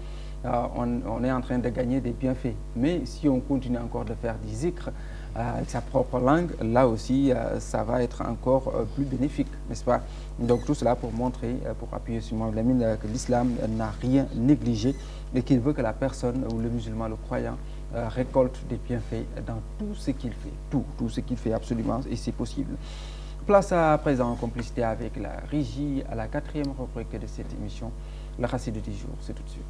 On est en train de gagner des bienfaits. Mais si on continue encore de faire des zikrs avec sa propre langue, là aussi, ça va être encore plus bénéfique, n'est-ce pas? Donc tout cela pour montrer, pour appuyer sur Mohamed Lamine, que l'islam n'a rien négligé et qu'il veut que la personne ou le musulman, le croyant, récolte des bienfaits dans tout ce qu'il fait, tout ce qu'il fait absolument, et c'est possible. Place à présent en complicité avec la régie à la 4e rubrique de cette émission, le Khassida du jour, c'est tout de suite.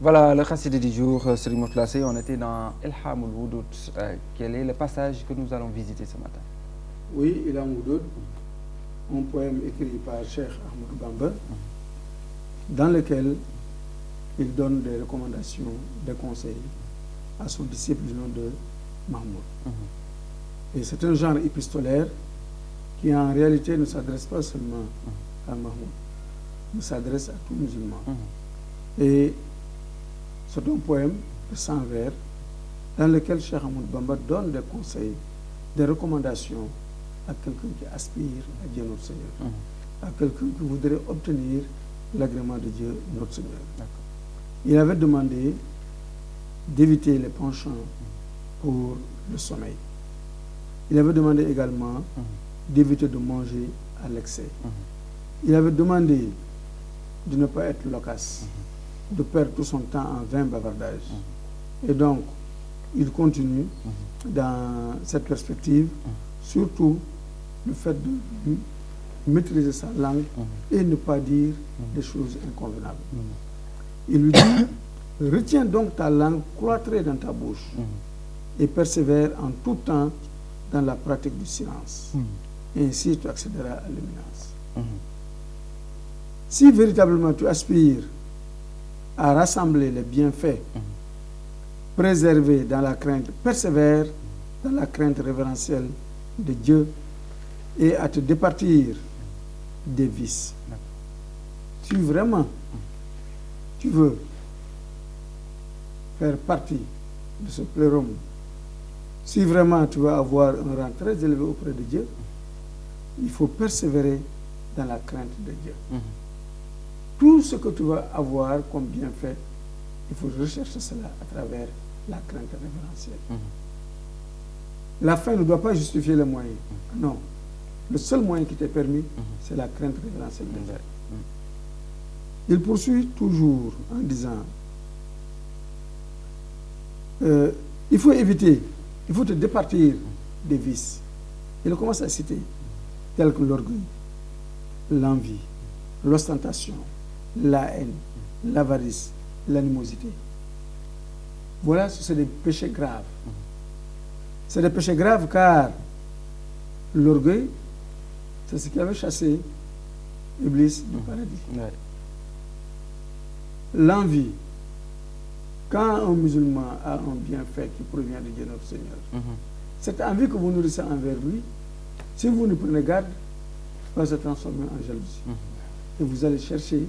Voilà le Khassida du jour, Serigne Mourtala Seye. On était dans Ilhamul Wudud. Quel est le passage que nous allons visiter ce matin? Oui, Ilhamul Wudud, un poème écrit par Cheikh Ahmadou Bamba, dans lequel il donne des recommandations, des conseils à son disciple du nom de Mahmoud. Et c'est un genre épistolaire qui en réalité ne s'adresse pas seulement à Mahmoud, mais s'adresse à tout musulman. Et c'est un poème de 100 vers dans lequel Cheikh Ahmadou Bamba donne des conseils, des recommandations à quelqu'un qui aspire à Dieu notre Seigneur, à quelqu'un qui voudrait obtenir l'agrément de Dieu notre Seigneur. Il avait demandé d'éviter les penchants pour le sommeil. Il avait demandé également d'éviter de manger à l'excès. Il avait demandé de ne pas être loquace, de perdre tout son temps en vain bavardage. Et donc, il continue dans cette perspective, surtout le fait de maîtriser sa langue et ne pas dire des choses inconvenables. Il lui dit, retiens donc ta langue cloîtrée dans ta bouche et persévère en tout temps dans la pratique du silence. Et ainsi, tu accéderas à l'éminence. Si véritablement tu aspires à rassembler les bienfaits, préserver dans la crainte, persévère dans la crainte révérentielle de Dieu et à te départir des vices. Si vraiment tu veux faire partie de ce plérum, si vraiment tu veux avoir un rang très élevé auprès de Dieu, il faut persévérer dans la crainte de Dieu. Tout ce que tu vas avoir comme bienfait, il faut rechercher cela à travers la crainte révérentielle. La fin ne doit pas justifier les moyens. Non. Le seul moyen qui t'est permis, c'est la crainte révérentielle de Dieu. Il poursuit toujours en disant, il faut éviter, il faut te départir des vices. Il commence à citer, tels que l'orgueil, l'envie, l'ostentation, la haine, l'avarice, l'animosité. Voilà, ce sont des péchés graves. C'est des péchés graves car l'orgueil, c'est ce qui avait chassé Iblis du paradis. L'envie, quand un musulman a un bienfait qui provient de Dieu notre Seigneur, cette envie que vous nourrissez envers lui, si vous ne prenez garde, va se transformer en jalousie. Et vous allez chercher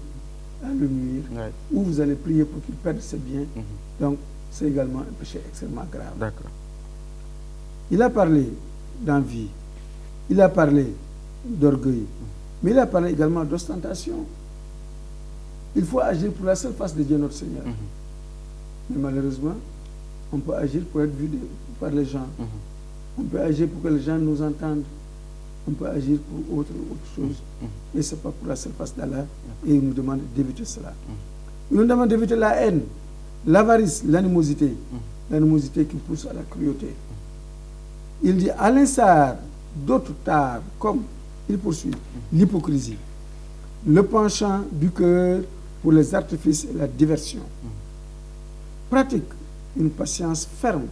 à le nuire, ou vous allez prier pour qu'il perde ses biens. Donc, c'est également un péché extrêmement grave. D'accord. Il a parlé d'envie, il a parlé d'orgueil, mais il a parlé également d'ostentation. Il faut agir pour la seule face de Dieu notre Seigneur. Mais malheureusement, on peut agir pour être vu par les gens. On peut agir pour que les gens nous entendent. On peut agir pour autre chose. Mais ce n'est pas pour la seule face d'Allah. Et il nous demande d'éviter cela. Il nous demande d'éviter la haine, l'avarice, l'animosité. L'animosité qui pousse à la cruauté. Il dit, à l'instar d'autres tares, comme il poursuit, l'hypocrisie, le penchant du cœur pour les artifices et la diversion. Pratique une patience ferme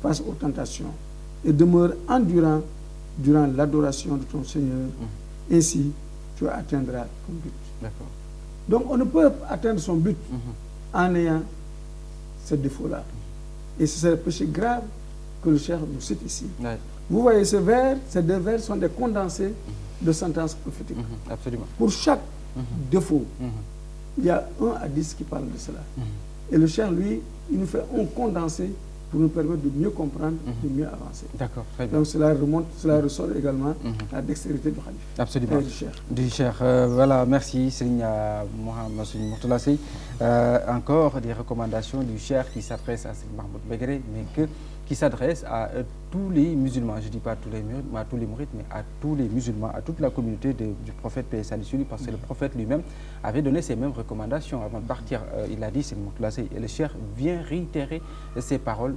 face aux tentations et demeure endurant durant l'adoration de ton Seigneur. Ainsi, tu atteindras ton but. D'accord. Donc, on ne peut atteindre son but en ayant ce défaut-là. Et c'est le péché grave que le Cheikh nous cite ici. Ouais. Vous voyez ces deux vers sont des condensés de sentences prophétiques. Absolument. Pour chaque défaut, il y a 1 à 10 qui parlent de cela. Et le Cheikh, lui, il nous fait un condensé pour nous permettre de mieux comprendre, de mieux avancer. D'accord, très bien. Donc cela ressort également la dextérité du Khalif. Absolument. Et du Cheikh. Du Cheikh. Voilà, merci Serigne Mohamed Mourtala Seye. Encore des recommandations du Cheikh qui s'adresse à Serigne Mahmoud Béguéré, mais qui s'adresse à tous les musulmans. Je ne dis pas à tous les mourides, mais à tous les musulmans, à toute la communauté du prophète paix et salut sur lui, parce que le prophète lui-même avait donné ces mêmes recommandations avant de partir. Il a dit, Serigne Mourtala Seye, et le Cheikh vient réitérer ces paroles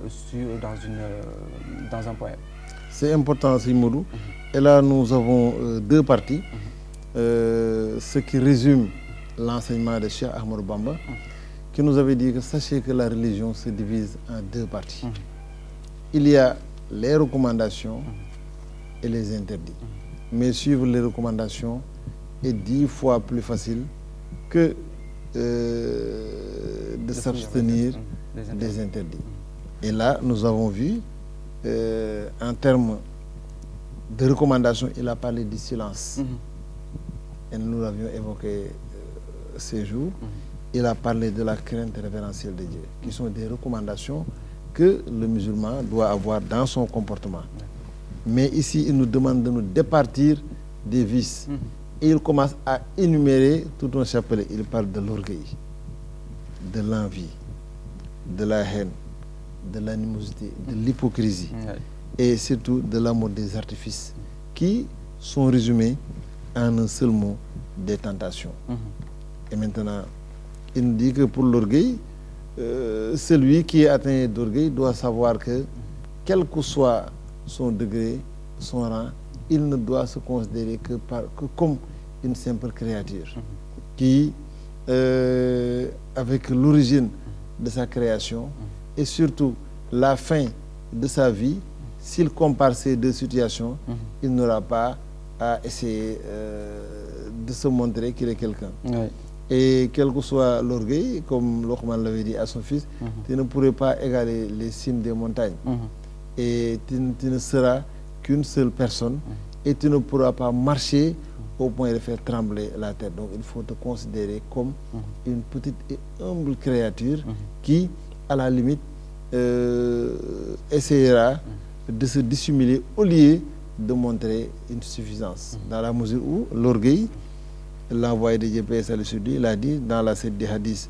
dans un poème. C'est important, Simoudou. Et là, nous avons deux parties. Ce qui résume l'enseignement de Cheikh Ahmadou Bamba, qui nous avait dit que sachez que la religion se divise en deux parties. Il y a les recommandations et les interdits. Mais suivre les recommandations est 10 fois plus facile que de s'abstenir des interdits. Et là, nous avons vu, en termes de recommandations, il a parlé du silence. Et nous l'avions évoqué ces jours. Il a parlé de la crainte révérentielle de Dieu, qui sont des recommandations que le musulman doit avoir dans son comportement. Mais ici, il nous demande de nous départir des vices. Et il commence à énumérer tout un chapelet. Il parle de l'orgueil, de l'envie, de la haine, de l'animosité, de l'hypocrisie et surtout de l'amour des artifices qui sont résumés en un seul mot, des tentations. Et maintenant, il nous dit que pour l'orgueil, celui qui est atteint d'orgueil doit savoir que, quel que soit son degré, son rang, il ne doit se considérer que comme une simple créature qui, avec l'origine de sa création et surtout la fin de sa vie, s'il compare ces deux situations, il n'aura pas à essayer de se montrer qu'il est quelqu'un. Et quel que soit l'orgueil, comme Luqman l'avait dit à son fils, tu ne pourrais pas égaler les cimes des montagnes. Et tu ne seras qu'une seule personne et tu ne pourras pas marcher au point de faire trembler la terre. Donc il faut te considérer comme une petite et humble créature qui, à la limite, essayera de se dissimuler au lieu de montrer une suffisance. Dans la mesure où l'orgueil, l'envoyé de Dieu, paix et salut sur lui, il a dit dans la série des hadiths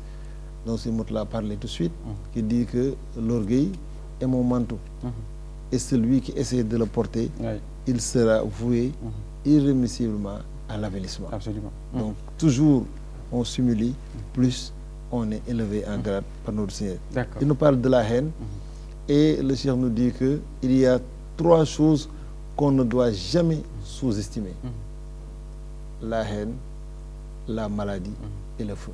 dont ce mot-là a parlé tout de suite, qui dit que l'orgueil est mon manteau. Et celui qui essaie de le porter, il sera voué irrémissiblement à l'avilissement. Absolument. Donc toujours on s'humilie, plus on est élevé en grade par notre Seigneur. Il nous parle de la haine et le Cheikh nous dit qu'il y a 3 choses qu'on ne doit jamais sous-estimer. La haine, la maladie et le feu.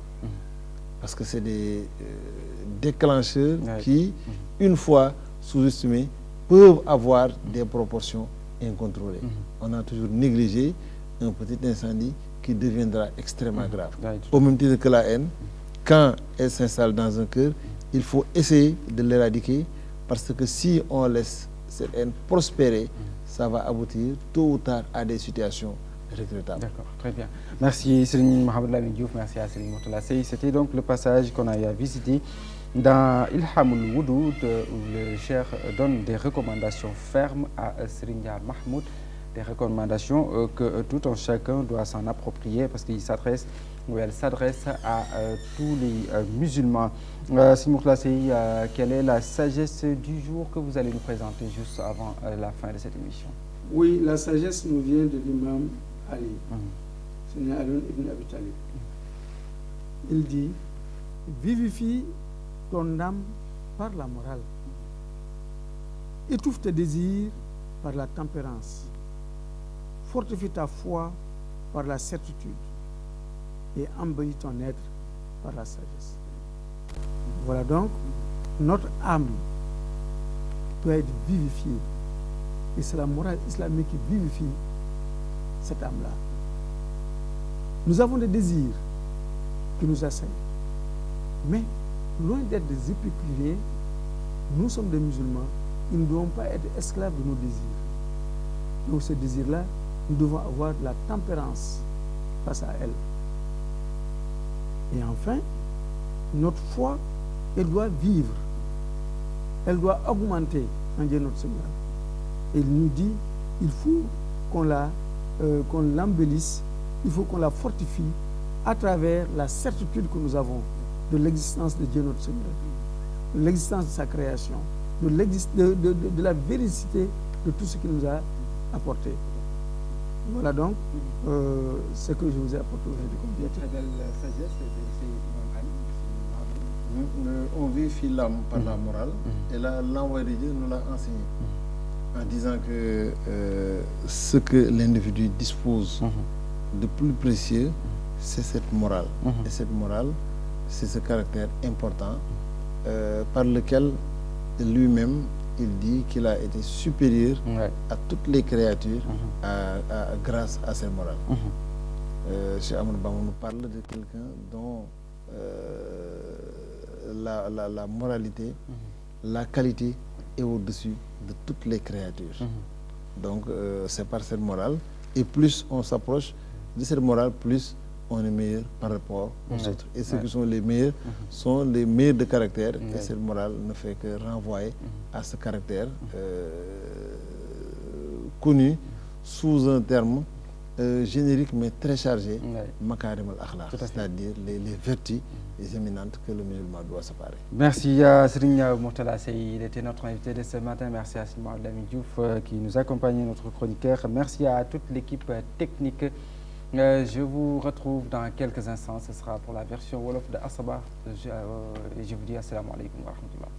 Parce que c'est des déclencheurs qui, une fois sous-estimés, peuvent avoir des proportions incontrôlées. On a toujours négligé un petit incendie qui deviendra extrêmement grave. Au même titre que la haine, quand elle s'installe dans un cœur, il faut essayer de l'éradiquer parce que si on laisse cette haine prospérer, ça va aboutir tôt ou tard à des situations regrettables. D'accord, très bien. Merci Serigne Mohamed Lamine Diouf, merci à Serigne Mourtala Seye. C'était donc le passage qu'on a eu à visiter dans Ilhamul Woudoud, où le Cheikh donne des recommandations fermes à Serigne Mahmoud, des recommandations que tout un chacun doit s'en approprier parce qu'il s'adresse ou elle s'adresse à tous les musulmans. Serigne Mourtala Seye, quelle est la sagesse du jour que vous allez nous présenter juste avant la fin de cette émission? Oui, la sagesse nous vient de l'imam Ali, Seigneur Ali ibn Abi Talib. Il dit, vivifie ton âme par la morale, étouffe tes désirs par la tempérance, fortifie ta foi par la certitude et embellis ton être par la sagesse. Voilà donc notre âme doit être vivifiée. Et c'est la morale islamique qui vivifie cette âme-là. Nous avons des désirs qui nous assaillent. Mais, loin d'être des épicuriens, nous sommes des musulmans. Nous ne devons pas être esclaves de nos désirs. Donc, ces désirs-là, nous devons avoir de la tempérance face à elles. Et enfin, notre foi, elle doit vivre. Elle doit augmenter en Dieu notre Seigneur. Et il nous dit, il faut qu'on l'embellisse, il faut qu'on la fortifie à travers la certitude que nous avons de l'existence de Dieu notre Seigneur, de l'existence de sa création, de la véracité de tout ce qu'il nous a apporté. Voilà donc ce que je vous ai apporté aujourd'hui. Très belle sagesse, on vérifie l'âme par la morale, et là, l'envoyé de Dieu nous l'a enseigné, en disant que ce que l'individu dispose de plus précieux, c'est cette morale. Et cette morale, c'est ce caractère important par lequel lui-même, il dit qu'il a été supérieur à toutes les créatures grâce à cette morale. Cheikh Ahmadou Bamba nous parle de quelqu'un dont la moralité, la qualité est au-dessus de toutes les créatures. Donc c'est par cette morale, et plus on s'approche de cette morale, plus on est meilleur par rapport aux autres. Et ceux qui sont les meilleurs de caractère, et cette morale ne fait que renvoyer à ce caractère connu sous un terme générique mais très chargé, makarim al-akhlaq, c'est-à-dire les vertus éminentes que le musulman doit se parer. Merci Serigne Mourtala Sey, il était notre invité de ce matin. Merci à Sima Lamine Diouf qui nous accompagnait, notre chroniqueur. Merci à toute l'équipe technique. Je vous retrouve dans quelques instants. Ce sera pour la version Wolof de Asaba. Et je vous dis assalamu alaikum wa rahmatullah.